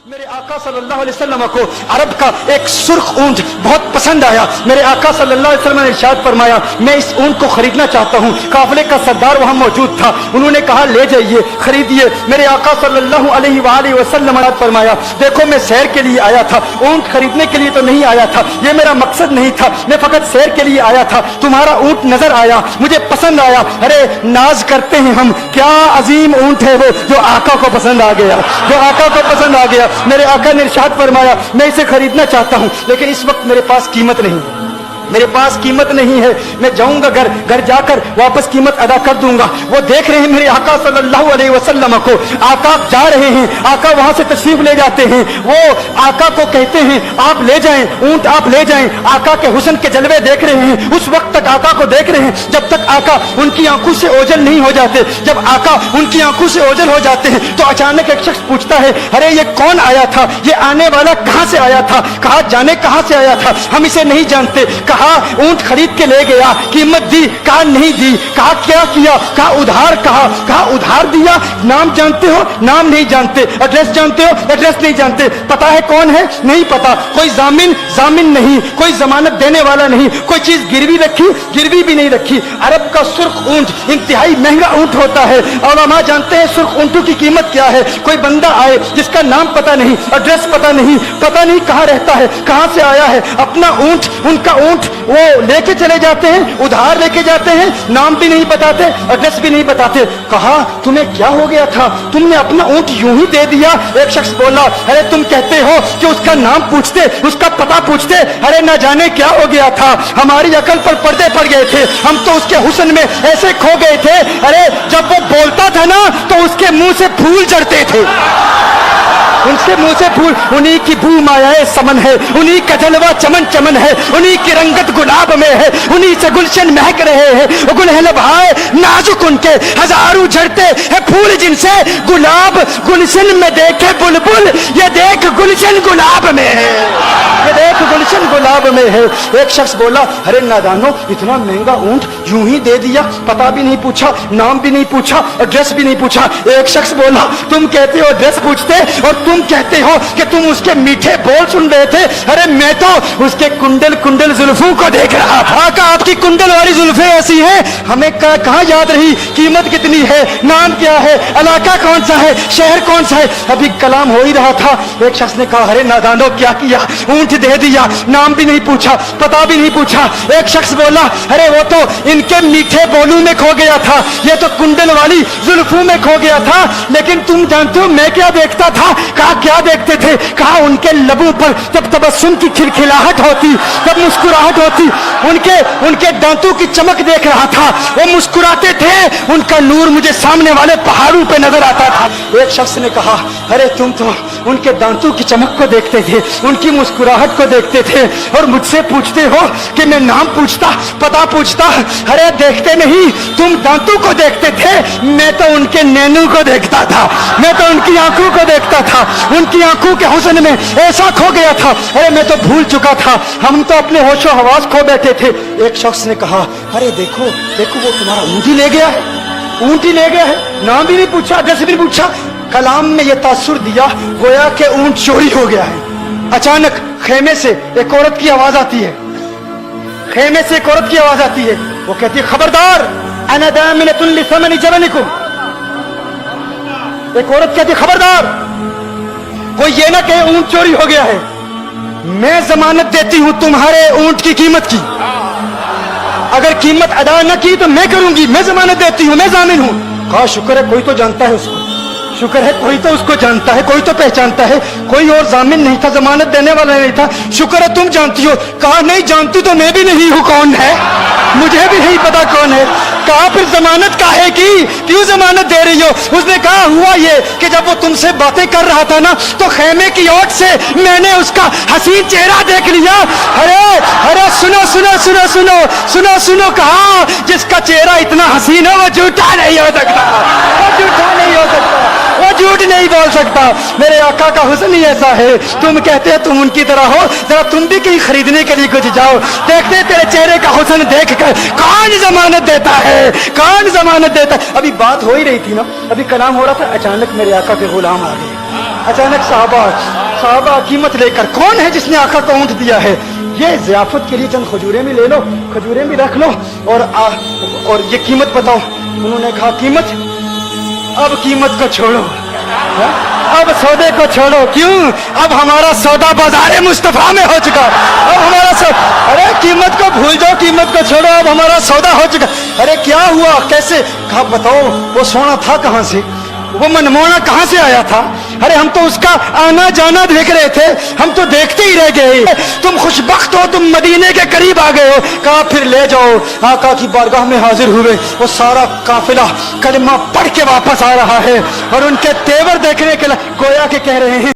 मेरे आका सल्लल्लाहु अलैहि वसल्लम को अरब का एक सुर्ख ऊंट बहुत पसंद आया। मेरे आका सल्लल्लाहु अलैहि वसल्लम ने इरशाद फरमाया, मैं इस ऊंट को खरीदना चाहता हूँ। काफिले का सरदार वहाँ मौजूद था, उन्होंने कहा ले जाइए, खरीदिए। मेरे आका सल्लल्लाहु अलैहि वसल्लम ने फरमाया, देखो मैं सैर के लिए आया था, ऊंट खरीदने के लिए तो नहीं आया था, ये मेरा मकसद नहीं था, मैं फकत सैर के लिए आया था। तुम्हारा ऊंट नजर आया, मुझे पसंद आया। अरे नाज करते हैं हम, क्या अजीम ऊंट है वो जो आका को पसंद आ गया, जो आका को पसंद आ गया। मेरे आका ने इरशाद फरमाया, मैं इसे खरीदना चाहता हूं, लेकिन इस वक्त मेरे पास कीमत नहीं है, मेरे पास कीमत नहीं है। मैं जाऊंगा घर जाकर वापस कीमत अदा कर दूंगा। वो देख रहे हैं मेरे आका सल्लल्लाहु अलैहि वसल्लम को, आका जा रहे हैं, आका वहां से तशरीफ ले जाते हैं। वो आका को कहते हैं आप ले जाएं, ऊंट आप ले जाएं। आका के हुस्न के जलवे देख रहे हैं, उस वक्त तक आका को देख रहे हैं जब तक आका उनकी आंखों से ओझल नहीं हो जाते। जब आका उनकी आंखों से ओझल हो जाते हैं तो अचानक एक शख्स पूछता है, अरे ये कौन आया था, ये आने वाला कहां से आया था, कहा जाने कहां से आया था, हम इसे नहीं जानते। कहा ऊंट खरीद के ले गया, कीमत दी, कहा नहीं दी, कहा क्या किया, कहा उधार, कहा उधार दिया। नाम जानते हो, नाम नहीं जानते। एड्रेस जानते हो, एड्रेस नहीं जानते। पता है कौन है, नहीं पता। कोई जामिन नहीं, कोई जमानत देने वाला नहीं, कोई चीज गिरवी रखी, गिरवी भी नहीं रखी। अरब का सुर्ख ऊंट इंतहाई महंगा ऊंट होता है। उलमा जानते हैं सुर्ख ऊंटों की कीमत क्या है। कोई बंदा आए जिसका नाम पता नहीं, एड्रेस पता नहीं कहाँ रहता है, कहां से आया है, अपना ऊंट, उनका ऊंट वो लेके चले जाते हैं, उधार लेके जाते हैं, नाम भी नहीं बताते, एड्रेस भी नहीं बताते। कहा तुम्हें क्या हो गया था, तुमने अपना ऊंट यूं ही दे दिया। एक शख्स बोला, अरे तुम कहते हो कि उसका नाम पूछते, उसका पता पूछते, अरे न जाने क्या हो गया था, हमारी अकल पर पर्दे पड़ गए थे, हम तो उसके हुस्न में ऐसे खो गए थे। अरे जब वो बोलता था ना तो उसके मुंह से फूल झड़ते थे, उनके मुंह से फूल। उन्हीं की बू मायाए समन है, उन्हीं का जलवा चमन चमन है, उन्हीं की रंगत गुलाब में है, उन्हीं से गुलशन महक रहे हैं। गुलहल भाई नाजुक उनके हजारों झड़ते हैं फूल, जिनसे गुलाब गुलशन में देखे बुलबुल, ये देख गुलशन गुलाब में है, ये देख गुलशन गुलाब में है। एक शख्स बोला, अरे नादानो इतना महंगा ऊंट यूं ही दे दिया, पता भी नहीं पूछा, नाम भी नहीं पूछा, एड्रेस भी नहीं पूछा। एक शख्स बोला, तुम कहते हो एड्रेस पूछते और तुम कहते हो कि तुम उसके मीठे बोल सुन रहे थे। अरे मैं तो उसके कुंडल जुल्फों को देख रहा था। का आपकी कुंडल वाली जुल्फे ऐसी हैं, हमें कहाँ याद रही, कीमत कितनी है, नाम क्या है, इलाका कौन सा है, शहर कौन सा है। अभी कलाम हो ही रहा था, एक शख्स ने कहा, अरे नादानो क्या किया, ऊंट दे दिया, नाम भी नहीं पूछा, पता भी नहीं पूछा। एक शख्स बोला, अरे वो तो इनके मीठे बोलू में खो गया था, ये तो कुंडल वाली जुल्फों में खो गया था। लेकिन तुम जानते हो मैं क्या देखता था। कहा क्या देखते थे, कहा उनके लबों पर जब तबस्सुम की खिलखिलाहट होती, जब मुस्कुराहट होती, उनके दांतों की चमक देख रहा था, वो मुस्कुराते थे, उनका नूर मुझे सामने वाले पहाड़ों पे नजर आता था। एक शख्स ने कहा, अरे तुम तो उनके दांतों की चमक को देखते थे, उनकी मुस्कुराहट को देखते थे और मुझसे पूछते हो कि मैं नाम पूछता, पता पूछता। अरे देखते नहीं, तुम दांतों को देखते थे, मैं तो उनके नैनों को देखता था, मैं तो उनकी आंखों को देखता था, उनकी आंखों के हुस्न में ऐसा खो गया था। अरे मैं तो भूल चुका था, हम तो अपने होशो हवास खो बैठे थे। एक शख्स ने कहा, अरे देखो वो तुम्हारा ऊंट ही ले गया है, ऊंट ही ले गया है, नाम भी नहीं पूछा, एड्रेस भी नहीं पूछा। कलाम में यह तासुर दिया गोया के ऊंट चोरी हो गया है। अचानक खेमे से एक औरत की आवाज आती है, खेमे से एक औरत की आवाज आती है, वो कहती है, खबरदार अना दामिनतुन लिसमनि जबनिकुम। एक औरत कहती है, खबरदार कोई ये ना कहे ऊंट चोरी हो गया है, मैं जमानत देती हूं तुम्हारे ऊंट की कीमत की, अगर कीमत अदा न की तो मैं करूंगी, मैं जमानत देती हूं, मैं जामिन हूं। कहा शुक्र है कोई तो जानता है उसको, शुक्र है कोई तो उसको जानता है, कोई तो पहचानता है, कोई और जामिन नहीं था, जमानत देने वाला नहीं था, शुक्र है तुम जानती हो। कहा नहीं जानती तो मैं भी नहीं हूं, कौन है, मुझे भी नहीं पता कौन है। कहा फिर जमानत काहे की, क्यों जमानत दे रही हो। उसने कहा हुआ ये कि जब वो तुमसे बातें कर रहा था ना तो खेमे की ओट से मैंने उसका हसीन चेहरा देख लिया। अरे सुनो सुनो सुनो सुनो सुनो सुनो, कहा जिसका चेहरा इतना हसीन है वो झूठा नहीं हो सकता, वो झूठा नहीं हो सकता, वो झूठ नहीं बोल सकता। मेरे आका का हुस्न ही ऐसा है, तुम कहते हो तुम उनकी तरह हो, जरा तुम भी कहीं खरीदने के लिए कुछ जाओ, देखते तेरे चेहरे का हुस्न देख कर कौन जमानत देता है, कौन जमानत देता है। अभी बात हो ही रही थी ना, अभी कलाम हो रहा था, अचानक मेरे आका के गुलाम आ गए, अचानक साहबा कीमत लेकर, कौन है जिसने आका को ऊंट दिया है? ये ज़ियाफत के लिए चंद खजूरें भी ले लो, खजूरें भी रख लो, और ये कीमत बताओ। उन्होंने कहा कीमत, अब कीमत को छोड़ो, अब सौदे को छोड़ो। क्यों? अब हमारा सौदा बाजार मुस्तफा में हो चुका। अब हमारा अरे कीमत को भूल जाओ, कीमत को छोड़ो, अब हमारा सौदा हो चुका। अरे क्या हुआ, कैसे? कहा बताओ वो सोना था कहां से, वो मनमोहना कहां से आया था? अरे हम तो उसका आना जाना देख रहे थे, हम तो देखते ही रह गए। तुम खुशबख्त हो, तुम मदीने के करीब आ गए हो। कहा फिर ले जाओ। आका की बारगाह में हाजिर हुए। वो सारा काफिला कलमा पढ़ के वापस आ रहा है और उनके तेवर देखने के लिए गोया के कह रहे हैं